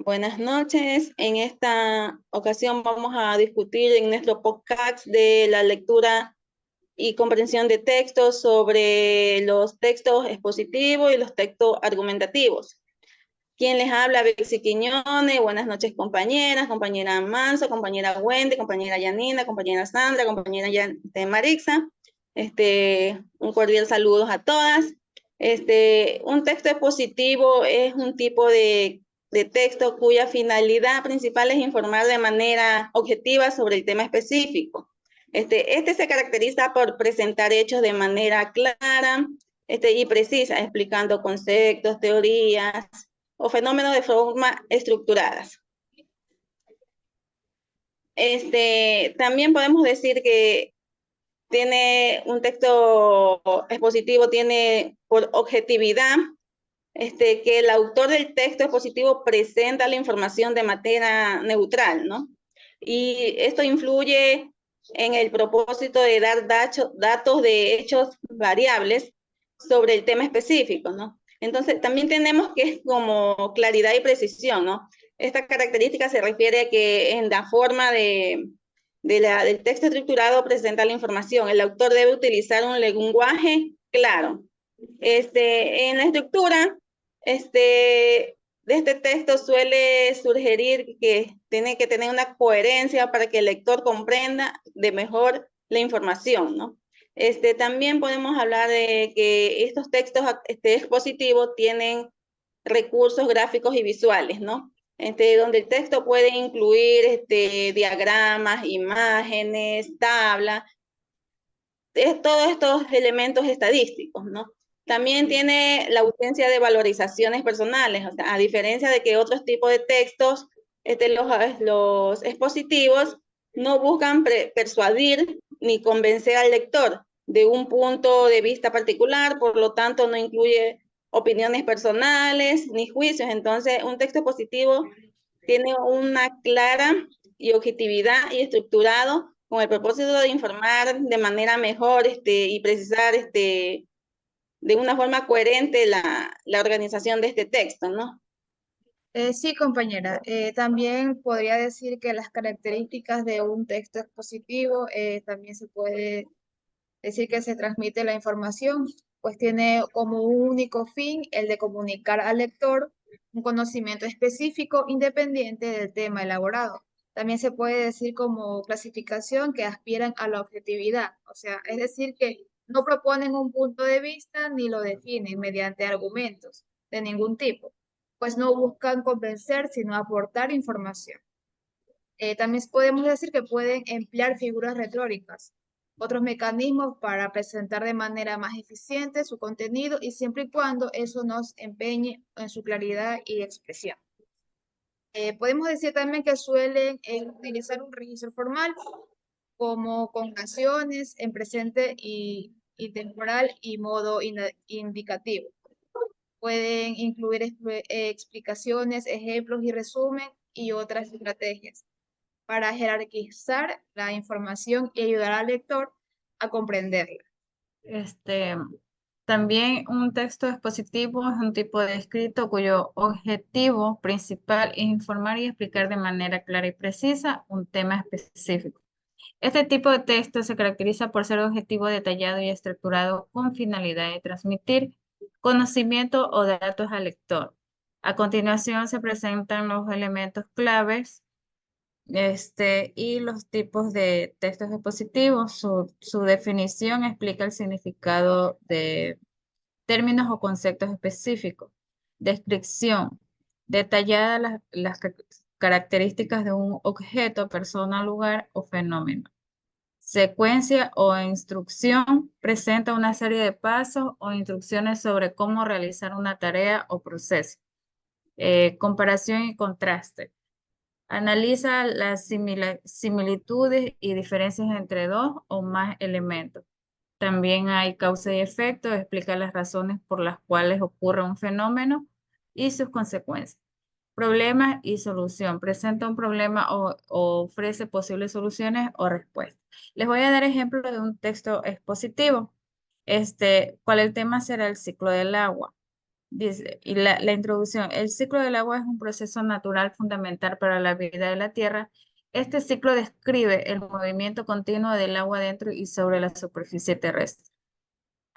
Buenas noches. En esta ocasión vamos a discutir en nuestro podcast de la lectura y comprensión de textos sobre los textos expositivos y los textos argumentativos. ¿Quién les habla? Bexy Quiñones. Buenas noches, compañeras, compañera Manso, compañera Wendy, compañera Yanina, compañera Sandra, compañera Marixa. Un cordial saludo a todas. Un texto expositivo es un tipo de texto cuya finalidad principal es informar de manera objetiva sobre el tema específico. Este se caracteriza por presentar hechos de manera clara y precisa, explicando conceptos, teorías o fenómenos de forma estructuradas. También podemos decir que tiene un texto expositivo, tiene por objetividad que el autor del texto expositivo presenta la información de manera neutral, ¿no? Y esto influye en el propósito de dar datos de hechos variables sobre el tema específico, ¿no? Entonces, también tenemos que es como claridad y precisión, ¿no? Esta característica se refiere a que en la forma del texto estructurado presenta la información. El autor debe utilizar un lenguaje claro. En la estructura, de este texto suele sugerir que tiene que tener una coherencia para que el lector comprenda de mejor la información, ¿no? También podemos hablar de que estos textos expositivos tienen recursos gráficos y visuales, ¿no? Donde el texto puede incluir diagramas, imágenes, tablas, todos estos elementos estadísticos, ¿no? También tiene la ausencia de valorizaciones personales, o sea, a diferencia de que otros tipos de textos, los expositivos no buscan persuadir ni convencer al lector de un punto de vista particular, por lo tanto no incluye opiniones personales ni juicios. Entonces, un texto expositivo tiene una clara y objetividad y estructurado con el propósito de informar de manera mejor y precisar de una forma coherente la organización de este texto, ¿no? Sí, compañera. También podría decir que las características de un texto expositivo también se puede decir que se transmite la información, pues tiene como un único fin el de comunicar al lector un conocimiento específico independiente del tema elaborado. También se puede decir como clasificación que aspiran a la objetividad, o sea, es decir, que no proponen un punto de vista ni lo definen mediante argumentos de ningún tipo, pues no buscan convencer, sino aportar información. También podemos decir que pueden emplear figuras retóricas, otros mecanismos para presentar de manera más eficiente su contenido y siempre y cuando eso nos empeñe en su claridad y expresión. Podemos decir también que suelen utilizar un registro formal como conjugaciones en presente y temporal y modo indicativo. Pueden incluir explicaciones, ejemplos y resumen y otras estrategias para jerarquizar la información y ayudar al lector a comprenderla. Este, También un texto expositivo es un tipo de escrito cuyo objetivo principal es informar y explicar de manera clara y precisa un tema específico. Este tipo de texto se caracteriza por ser objetivo, detallado y estructurado con finalidad de transmitir conocimiento o datos al lector. A continuación se presentan los elementos claves y los tipos de textos expositivos. Su definición explica el significado de términos o conceptos específicos. Descripción. Detallada las características de un objeto, persona, lugar o fenómeno. Secuencia o instrucción presenta una serie de pasos o instrucciones sobre cómo realizar una tarea o proceso. Comparación y contraste. Analiza las similitudes y diferencias entre dos o más elementos. También hay causa y efecto, explica las razones por las cuales ocurre un fenómeno y sus consecuencias. Problema y solución. Presenta un problema o ofrece posibles soluciones o respuestas. Les voy a dar ejemplos de un texto expositivo. ¿Cuál el tema será el ciclo del agua? Dice, y la introducción, el ciclo del agua es un proceso natural fundamental para la vida de la Tierra. Este ciclo describe el movimiento continuo del agua dentro y sobre la superficie terrestre.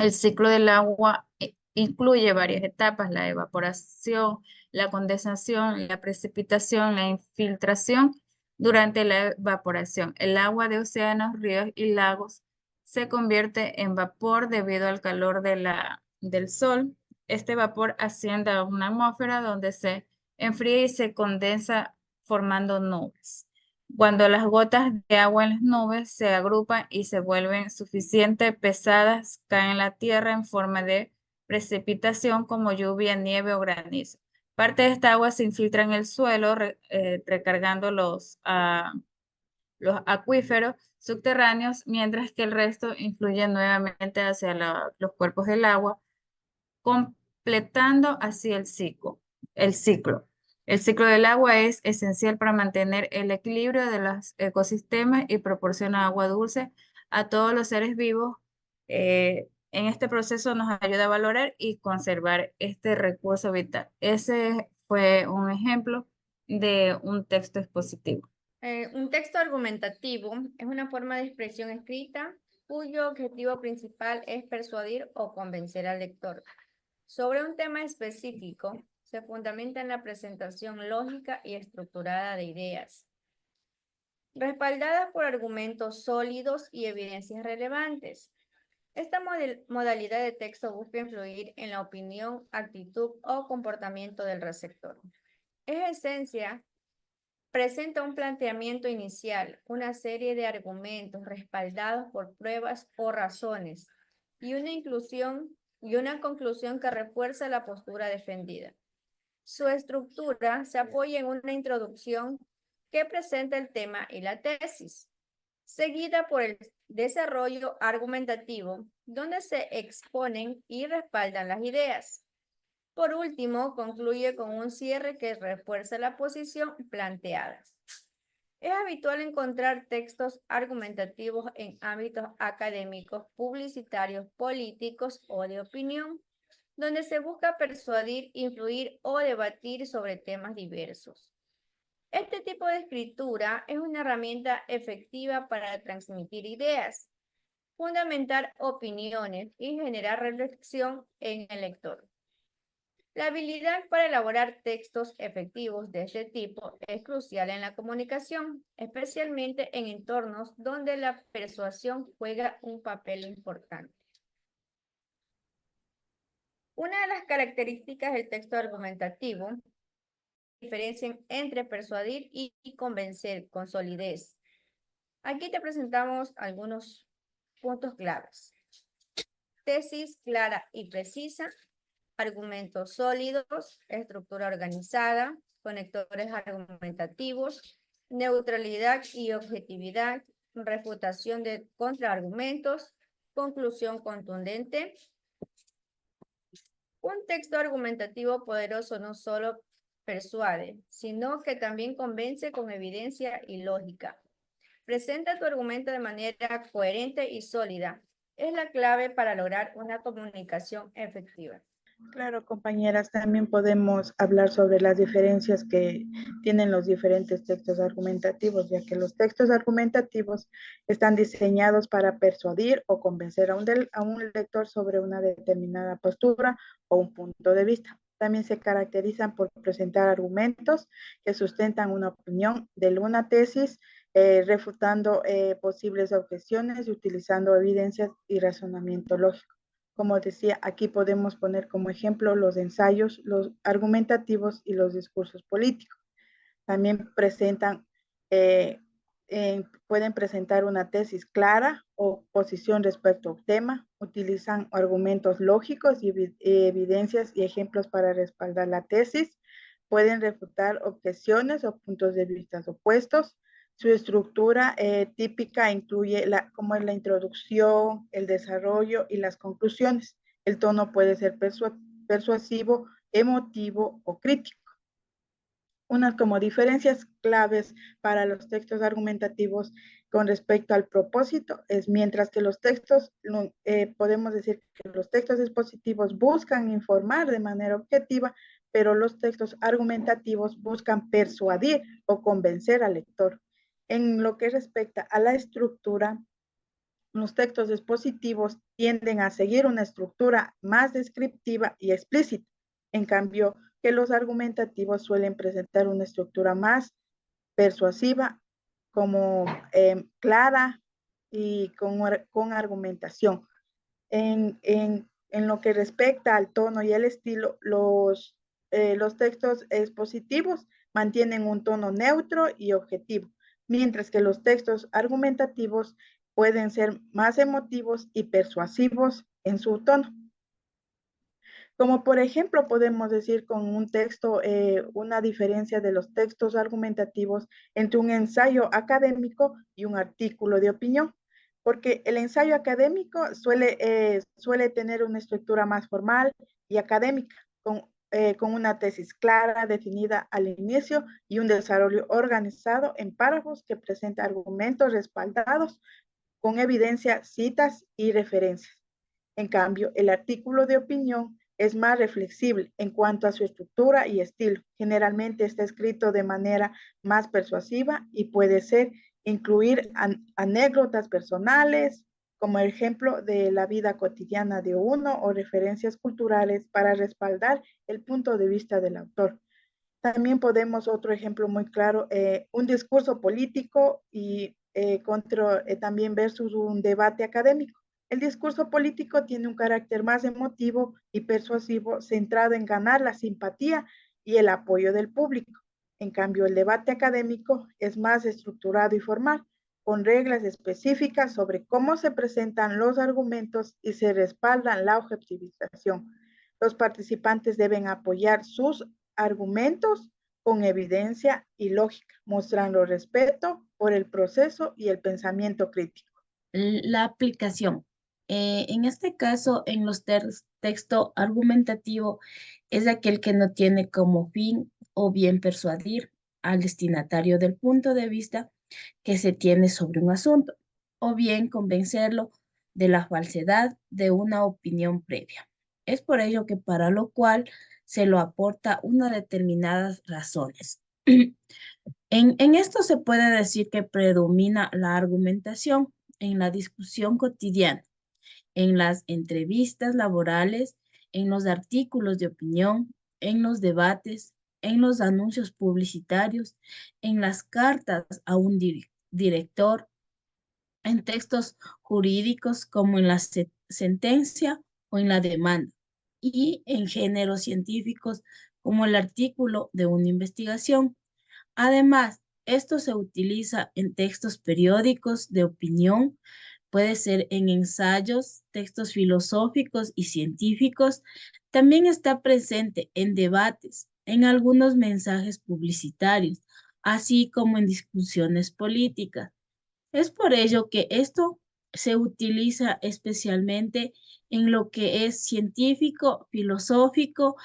El ciclo del agua incluye varias etapas: la evaporación, la condensación, la precipitación, la infiltración. Durante la evaporación, el agua de océanos, ríos y lagos se convierte en vapor debido al calor del sol. Este vapor asciende a una atmósfera donde se enfría y se condensa formando nubes. Cuando las gotas de agua en las nubes se agrupan y se vuelven suficientemente pesadas, caen en la tierra en forma de precipitación como lluvia, nieve o granizo. Parte de esta agua se infiltra en el suelo, recargando los acuíferos subterráneos, mientras que el resto influye nuevamente hacia los cuerpos del agua, completando así el ciclo. El ciclo del agua es esencial para mantener el equilibrio de los ecosistemas y proporciona agua dulce a todos los seres vivos. En este proceso nos ayuda a valorar y conservar este recurso vital. Ese fue un ejemplo de un texto expositivo. Un texto argumentativo es una forma de expresión escrita cuyo objetivo principal es persuadir o convencer al lector sobre un tema específico. Se fundamenta en la presentación lógica y estructurada de ideas, respaldadas por argumentos sólidos y evidencias relevantes. Esta modalidad de texto busca influir en la opinión, actitud o comportamiento del receptor. En esencia, presenta un planteamiento inicial, una serie de argumentos respaldados por pruebas o razones, y una conclusión que refuerza la postura defendida. Su estructura se apoya en una introducción que presenta el tema y la tesis, seguida por el desarrollo argumentativo, donde se exponen y respaldan las ideas. Por último, concluye con un cierre que refuerza la posición planteada. Es habitual encontrar textos argumentativos en ámbitos académicos, publicitarios, políticos o de opinión, donde se busca persuadir, influir o debatir sobre temas diversos. Este tipo de escritura es una herramienta efectiva para transmitir ideas, fundamentar opiniones y generar reflexión en el lector. La habilidad para elaborar textos efectivos de este tipo es crucial en la comunicación, especialmente en entornos donde la persuasión juega un papel importante. Una de las características del texto argumentativo diferencian entre persuadir y convencer con solidez. Aquí te presentamos algunos puntos claves. Tesis clara y precisa, argumentos sólidos, estructura organizada, conectores argumentativos, neutralidad y objetividad, refutación de contraargumentos, conclusión contundente. Un texto argumentativo poderoso no solo persuade, sino que también convence con evidencia y lógica. Presenta tu argumento de manera coherente y sólida. Es la clave para lograr una comunicación efectiva. Claro, compañeras, también podemos hablar sobre las diferencias que tienen los diferentes textos argumentativos, ya que los textos argumentativos están diseñados para persuadir o convencer a un lector sobre una determinada postura o un punto de vista. También se caracterizan por presentar argumentos que sustentan una opinión de una tesis, refutando posibles objeciones y utilizando evidencias y razonamiento lógico. Como decía, aquí podemos poner como ejemplo los ensayos, los argumentativos y los discursos políticos. También pueden presentar una tesis clara o posición respecto al tema, utilizan argumentos lógicos y evidencias y ejemplos para respaldar la tesis, pueden refutar objeciones o puntos de vista opuestos. Su estructura típica incluye como es la introducción, el desarrollo y las conclusiones. El tono puede ser persuasivo, emotivo o crítico. Unas como diferencias claves para los textos argumentativos con respecto al propósito, es mientras que los textos, podemos decir que los textos expositivos buscan informar de manera objetiva, pero los textos argumentativos buscan persuadir o convencer al lector. En lo que respecta a la estructura, los textos expositivos tienden a seguir una estructura más descriptiva y explícita, en cambio que los argumentativos suelen presentar una estructura más persuasiva, como clara y con argumentación. En lo que respecta al tono y el estilo, los textos expositivos mantienen un tono neutro y objetivo, mientras que los textos argumentativos pueden ser más emotivos y persuasivos en su tono. Como por ejemplo podemos decir con un texto, una diferencia de los textos argumentativos entre un ensayo académico y un artículo de opinión, porque el ensayo académico suele tener una estructura más formal y académica, con una tesis clara, definida al inicio y un desarrollo organizado en párrafos que presenta argumentos respaldados con evidencia, citas y referencias. En cambio, el artículo de opinión es más reflexible en cuanto a su estructura y estilo. Generalmente está escrito de manera más persuasiva y puede ser incluir anécdotas personales, como ejemplo de la vida cotidiana de uno o referencias culturales para respaldar el punto de vista del autor. También podemos, otro ejemplo muy claro, un discurso político y también versus un debate académico. El discurso político tiene un carácter más emotivo y persuasivo, centrado en ganar la simpatía y el apoyo del público. En cambio, el debate académico es más estructurado y formal, con reglas específicas sobre cómo se presentan los argumentos y se respaldan la objetivización. Los participantes deben apoyar sus argumentos con evidencia y lógica, mostrando respeto por el proceso y el pensamiento crítico. La aplicación. En este caso, en los texto argumentativo es aquel que no tiene como fin o bien persuadir al destinatario del punto de vista que se tiene sobre un asunto, o bien convencerlo de la falsedad de una opinión previa. Es por ello que para lo cual se lo aporta unas determinadas razones. En esto se puede decir que predomina la argumentación en la discusión cotidiana, en las entrevistas laborales, en los artículos de opinión, en los debates, en los anuncios publicitarios, en las cartas a un director, en textos jurídicos como en la sentencia o en la demanda, y en géneros científicos como el artículo de una investigación. Además, esto se utiliza en textos periódicos de opinión, puede ser en ensayos, textos filosóficos y científicos. También está presente en debates, en algunos mensajes publicitarios, así como en discusiones políticas. Es por ello que esto se utiliza especialmente en lo que es científico, filosófico,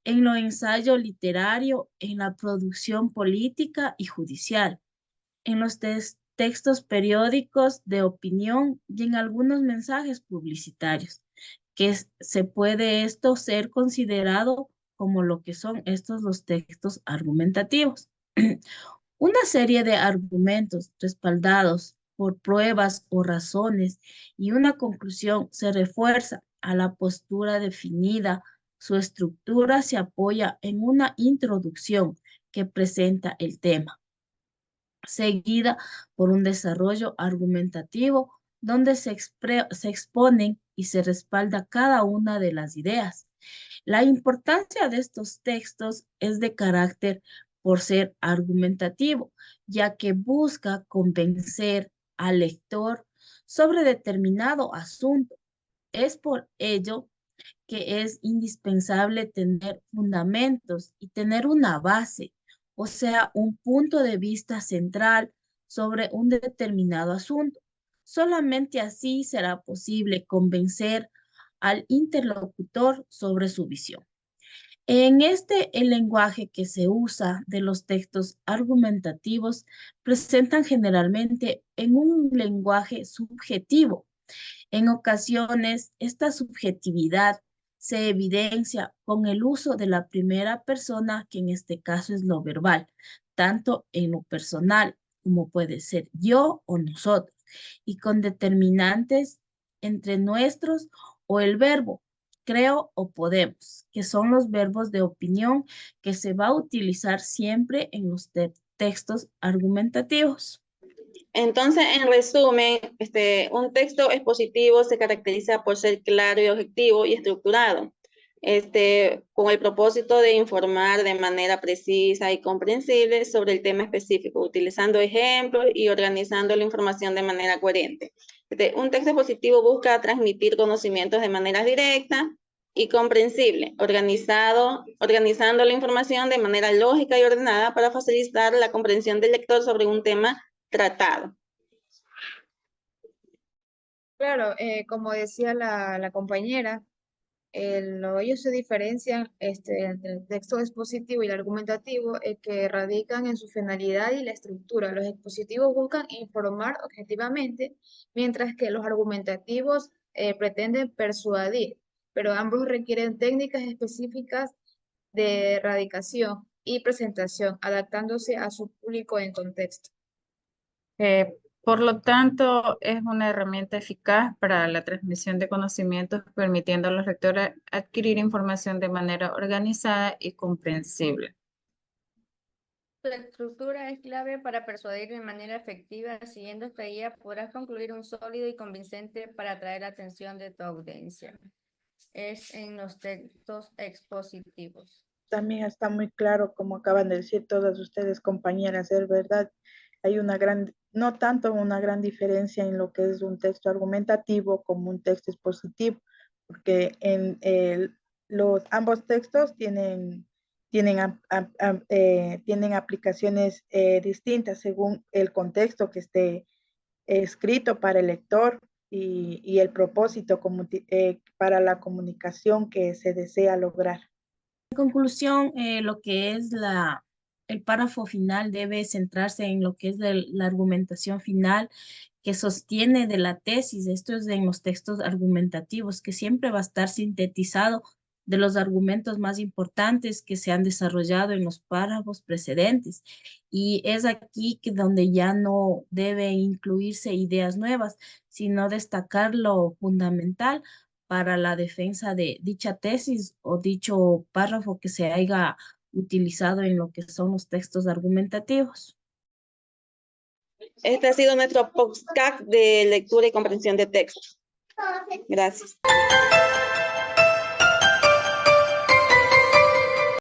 en lo ensayo literario, en la producción política y judicial, en los textos periódicos de opinión y en algunos mensajes publicitarios, que se puede esto ser considerado como lo que son estos los textos argumentativos. Una serie de argumentos respaldados por pruebas o razones y una conclusión se refuerza a la postura definida. Su estructura se apoya en una introducción que presenta el tema, seguida por un desarrollo argumentativo donde se exponen y se respalda cada una de las ideas. La importancia de estos textos es de carácter por ser argumentativo, ya que busca convencer al lector sobre determinado asunto. Es por ello que es indispensable tener fundamentos y tener una base, o sea, un punto de vista central sobre un determinado asunto. Solamente así será posible convencer al interlocutor sobre su visión. En este, el lenguaje que se usa de los textos argumentativos presentan generalmente en un lenguaje subjetivo. En ocasiones, esta subjetividad se evidencia con el uso de la primera persona, que en este caso es lo verbal, tanto en lo personal como puede ser yo o nosotros, y con determinantes entre nuestros o el verbo creo o podemos, que son los verbos de opinión que se va a utilizar siempre en los textos argumentativos. Entonces, en resumen, un texto expositivo se caracteriza por ser claro y objetivo y estructurado, con el propósito de informar de manera precisa y comprensible sobre el tema específico, utilizando ejemplos y organizando la información de manera coherente. Un texto expositivo busca transmitir conocimientos de manera directa y comprensible, organizando la información de manera lógica y ordenada para facilitar la comprensión del lector sobre un tema tratado. Claro, como decía la compañera, ellos se diferencian entre el texto expositivo y el argumentativo, que radican en su finalidad y la estructura. Los expositivos buscan informar objetivamente, mientras que los argumentativos pretenden persuadir, pero ambos requieren técnicas específicas de radicación y presentación, adaptándose a su público en contexto. Por lo tanto, es una herramienta eficaz para la transmisión de conocimientos, permitiendo a los lectores adquirir información de manera organizada y comprensible. Tu estructura es clave para persuadir de manera efectiva. Siguiendo esta guía, podrás concluir un sólido y convincente para atraer la atención de tu audiencia. Es en los textos expositivos. También está muy claro, como acaban de decir todas ustedes, compañeras, es verdad, hay una gran, no tanto una gran diferencia en lo que es un texto argumentativo como un texto expositivo, porque ambos textos tienen aplicaciones distintas según el contexto que esté escrito para el lector y el propósito para la comunicación que se desea lograr. En conclusión, lo que es el párrafo final debe centrarse en lo que es la argumentación final que sostiene de la tesis. Esto es en los textos argumentativos, que siempre va a estar sintetizado de los argumentos más importantes que se han desarrollado en los párrafos precedentes. Y es aquí que donde ya no debe incluirse ideas nuevas, sino destacar lo fundamental para la defensa de dicha tesis o dicho párrafo que se haya utilizado en lo que son los textos argumentativos. Este ha sido nuestro podcast de lectura y comprensión de texto. Gracias.